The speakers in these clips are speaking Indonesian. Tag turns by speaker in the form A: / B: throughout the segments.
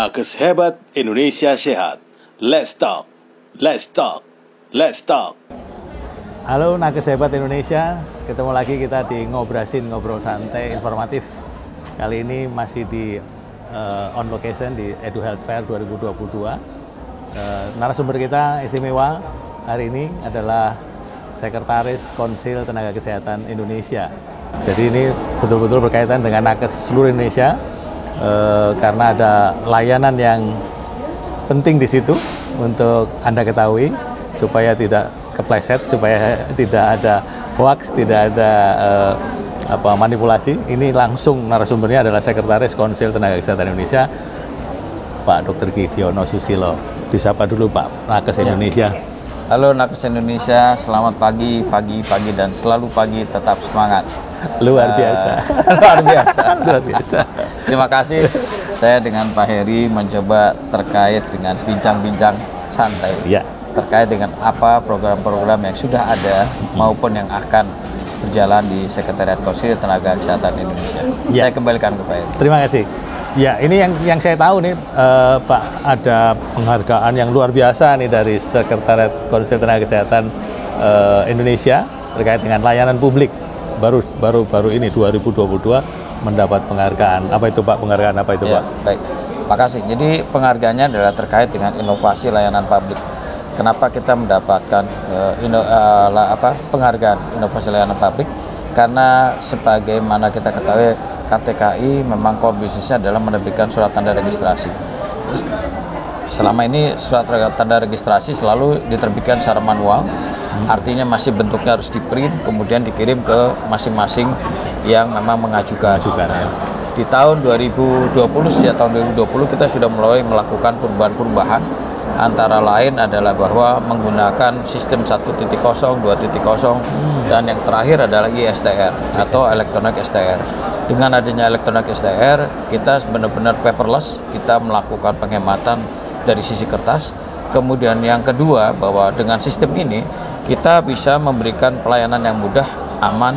A: Nakes hebat, Indonesia sehat. Let's talk, let's talk, let's talk.
B: Halo Nakes hebat Indonesia, ketemu lagi kita di Ngobrol Santai Informatif. Kali ini masih di on location di Edu Health Fair 2022. Narasumber kita istimewa hari ini adalah Sekretaris Konsil Tenaga Kesehatan Indonesia. Jadi ini betul-betul berkaitan dengan nakes seluruh Indonesia. Karena ada layanan yang penting di situ untuk Anda ketahui supaya tidak kepleset, supaya tidak ada hoax, tidak ada manipulasi. Ini langsung narasumbernya adalah Sekretaris Konsil Tenaga Kesehatan Indonesia, Pak Dr. Gidiono Susilo. Disapa dulu Pak, Nakes Indonesia.
C: Halo Nakes Indonesia, selamat pagi dan selalu pagi, tetap semangat.
B: Luar biasa.
C: Luar biasa.
B: Luar biasa.
C: Terima kasih. Saya dengan Pak Heri mencoba terkait dengan bincang-bincang santai.
B: Ya.
C: Terkait dengan apa program-program yang sudah ada maupun yang akan berjalan di Sekretariat Konsil Tenaga Kesehatan Indonesia.
B: Ya.
C: Saya kembalikan ke Pak Heri.
B: Terima kasih. Ya, ini yang saya tahu nih, Pak, ada penghargaan yang luar biasa nih dari Sekretariat Konsil Tenaga Kesehatan Indonesia terkait dengan layanan publik. Baru ini 2022 mendapat penghargaan. Apa itu Pak? Penghargaan apa itu Pak?
C: Baik, makasih. Jadi penghargaannya adalah terkait dengan inovasi layanan publik. Kenapa kita mendapatkan penghargaan inovasi layanan publik? Karena sebagaimana kita ketahui, KTKI memang core bisnisnya adalah menerbitkan surat tanda registrasi. Selama ini surat tanda registrasi selalu diterbitkan secara manual, artinya masih bentuknya harus di-print, kemudian dikirim ke masing-masing yang memang mengajukan. Di tahun 2020, sejak tahun 2020 kita sudah mulai melakukan perubahan-perubahan, antara lain adalah bahwa menggunakan sistem 1.0, 2.0, dan yang terakhir adalah ISTR atau Electronic STR. Dengan adanya Electronic STR, kita benar-benar paperless, kita melakukan penghematan dari sisi kertas. Kemudian yang kedua, bahwa dengan sistem ini kita bisa memberikan pelayanan yang mudah, aman,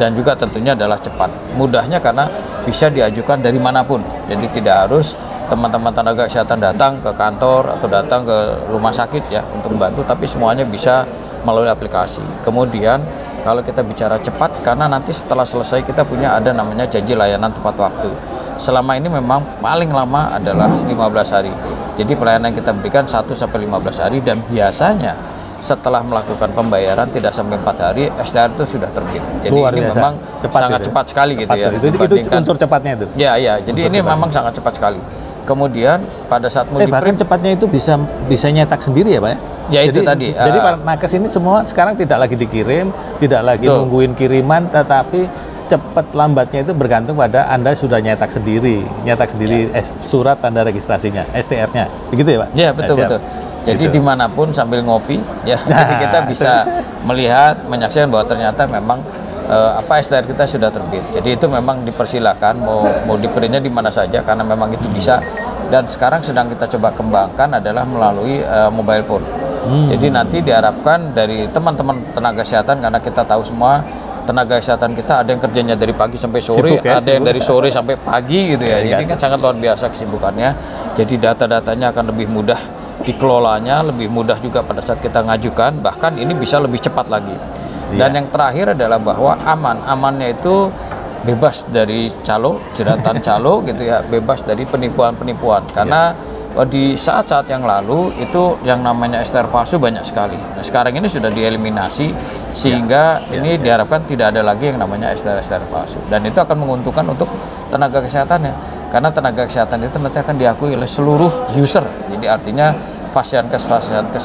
C: dan juga tentunya adalah cepat. Mudahnya karena bisa diajukan dari manapun, jadi tidak harus teman-teman tenaga kesehatan datang ke kantor atau datang ke rumah sakit ya untuk membantu, tapi semuanya bisa melalui aplikasi. Kemudian kalau kita bicara cepat, karena nanti setelah selesai kita punya ada namanya janji layanan tepat waktu. Selama ini memang paling lama adalah 15 hari. Jadi pelayanan kita berikan 1-15 hari, dan biasanya setelah melakukan pembayaran tidak sampai 4 hari STR itu sudah terbit. Jadi ini memang sangat cepat sekali gitu ya.
B: Itu unsur cepatnya itu.
C: Ya. Jadi ini memang sangat cepat sekali. Kemudian pada saat mau
B: bahkan cepatnya itu bisa nyetak sendiri ya Pak ya?
C: Ya itu tadi.
B: Jadi para nakes ini semua sekarang tidak lagi dikirim, tidak lagi nungguin kiriman, tetapi cepat lambatnya itu bergantung pada Anda sudah nyetak sendiri surat tanda registrasinya, STR-nya, begitu ya Pak?
C: Ya betul. Jadi gitu. Dimanapun sambil ngopi, ya, jadi kita bisa melihat, menyaksikan bahwa ternyata memang STR kita sudah terbit. Jadi itu memang dipersilakan mau di-printnya di mana saja karena memang itu bisa. Dan sekarang sedang kita coba kembangkan adalah melalui mobile phone. Jadi nanti diharapkan dari teman-teman tenaga kesehatan, karena kita tahu semua tenaga kesehatan kita ada yang kerjanya dari pagi sampai sore, ada yang dari sore sampai pagi gitu ya. Jadi kan sangat luar biasa kesibukannya. Jadi data-datanya akan lebih mudah dikelolanya, lebih mudah juga pada saat kita ngajukan, bahkan ini bisa lebih cepat lagi. Dan yang terakhir adalah bahwa amannya itu bebas dari jeratan calo gitu ya, bebas dari penipuan-penipuan. Karena di saat-saat yang lalu itu yang namanya STR palsu banyak sekali. Nah, sekarang ini sudah dieliminasi sehingga ini diharapkan tidak ada lagi yang namanya STR palsu. Dan itu akan menguntungkan untuk tenaga kesehatannya. Karena tenaga kesehatan itu nanti akan diakui oleh seluruh user. Jadi artinya Fasiankes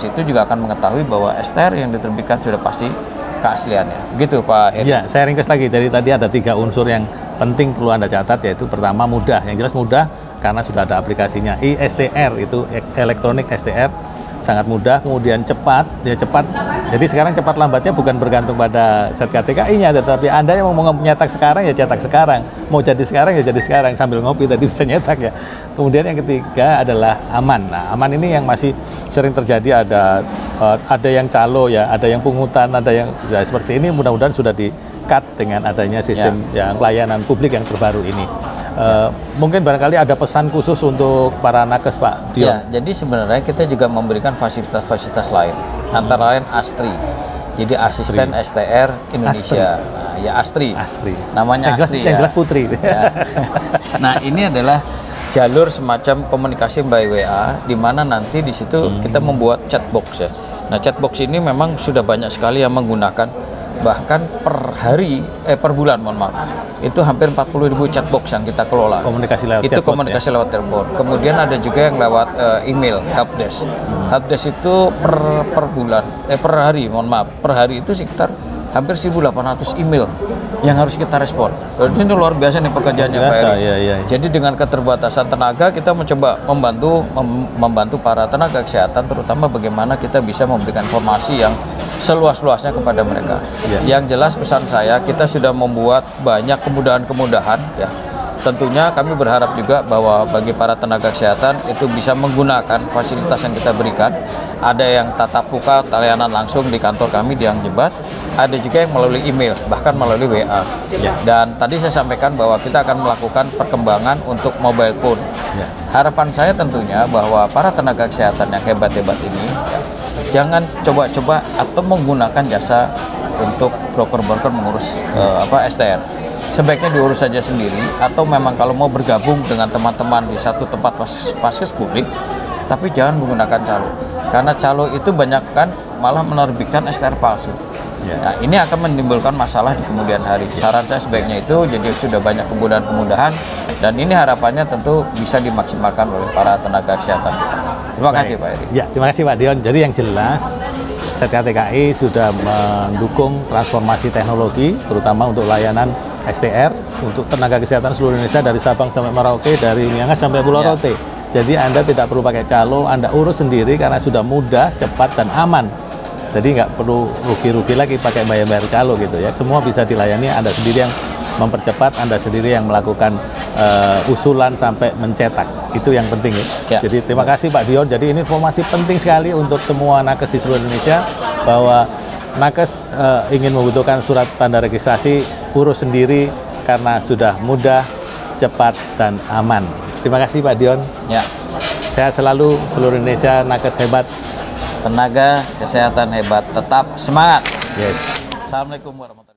C: itu juga akan mengetahui bahwa STR yang diterbitkan sudah pasti keasliannya. Gitu Pak Heri.
B: Ya, saya ringkas lagi. Dari tadi ada 3 unsur yang penting perlu Anda catat, yaitu pertama mudah. Yang jelas mudah karena sudah ada aplikasinya. ISTR itu Electronic STR, sangat mudah. Kemudian cepat. Jadi sekarang cepat lambatnya bukan bergantung pada set KTKI-nya, tetapi Anda yang mau nyetak sekarang ya cetak sekarang. Mau jadi sekarang ya jadi sekarang, sambil ngopi tadi bisa nyetak ya. Kemudian yang ketiga adalah aman. Nah, aman ini yang masih sering terjadi, ada yang calo ya, ada yang pungutan, ada yang ya, seperti ini. Mudah-mudahan sudah di-cut dengan adanya sistem yang layanan publik yang terbaru ini. Mungkin barangkali ada pesan khusus untuk para nakes, Pak Dion.
C: Ya, jadi sebenarnya kita juga memberikan fasilitas-fasilitas lain, antara lain ASTRI. Jadi Asisten STR Indonesia. Nah, ya ASTRI. Namanya ASTRI ya.
B: Yang jelas Putri.
C: Ya. Nah, ini adalah jalur semacam komunikasi by WA, di mana nanti di situ kita membuat chatbox ya. Nah, chatbox ini memang sudah banyak sekali yang menggunakan, bahkan per bulan, mohon maaf, itu hampir 40.000 chatbox yang kita kelola.
B: Komunikasi lewat
C: itu
B: chatbot,
C: komunikasi lewat telepon. Kemudian ada juga yang lewat email, helpdesk. Helpdesk itu per bulan, per hari, mohon maaf, per hari itu sekitar hampir 1.800 email yang harus kita respon. Ini luar biasa nih pekerjaannya, Pak Eri.
B: Iya.
C: Jadi dengan keterbatasan tenaga, kita mencoba membantu para tenaga kesehatan, terutama bagaimana kita bisa memberikan informasi yang seluas-luasnya kepada mereka. Yang jelas pesan saya, kita sudah membuat banyak kemudahan-kemudahan ya. Tentunya kami berharap juga bahwa bagi para tenaga kesehatan itu bisa menggunakan fasilitas yang kita berikan. Ada yang tatap muka, layanan langsung di kantor kami di Yang Jebat, ada juga yang melalui email, bahkan melalui WA. Dan tadi saya sampaikan bahwa kita akan melakukan perkembangan untuk mobile phone. Harapan saya tentunya bahwa para tenaga kesehatan yang hebat-hebat ini jangan coba-coba atau menggunakan jasa untuk broker-broker mengurus STR. Sebaiknya diurus saja sendiri, atau memang kalau mau bergabung dengan teman-teman di satu tempat paskes publik, tapi jangan menggunakan calo, karena calo itu banyak kan malah menerbitkan STR palsu. Nah, ini akan menimbulkan masalah di kemudian hari. Saran saya sebaiknya itu, jadi sudah banyak kemudahan-kemudahan, dan ini harapannya tentu bisa dimaksimalkan oleh para tenaga kesehatan kita. Terima kasih Pak Eri.
B: Ya, terima kasih Pak Dion. Jadi yang jelas, KTKI sudah mendukung transformasi teknologi, terutama untuk layanan STR untuk tenaga kesehatan seluruh Indonesia, dari Sabang sampai Merauke, dari Miangas sampai Pulau Rote. Jadi Anda tidak perlu pakai calo, Anda urus sendiri karena sudah mudah, cepat, dan aman. Jadi nggak perlu rugi-rugi lagi pakai bayar-bayar calo gitu ya. Semua bisa dilayani, Anda sendiri yang mempercepat, Anda sendiri yang melakukan usulan sampai mencetak. Itu yang penting ya. Jadi terima kasih Pak Dion. Jadi ini informasi penting sekali untuk semua nakes di seluruh Indonesia, bahwa nakes ingin membutuhkan surat tanda registrasi, urus sendiri karena sudah mudah, cepat, dan aman. Terima kasih Pak Dion.
C: Ya.
B: Sehat selalu seluruh Indonesia, nakes hebat.
C: Tenaga kesehatan hebat, tetap semangat.
B: Yes.
C: Assalamualaikum warahmatullahi wabarakatuh.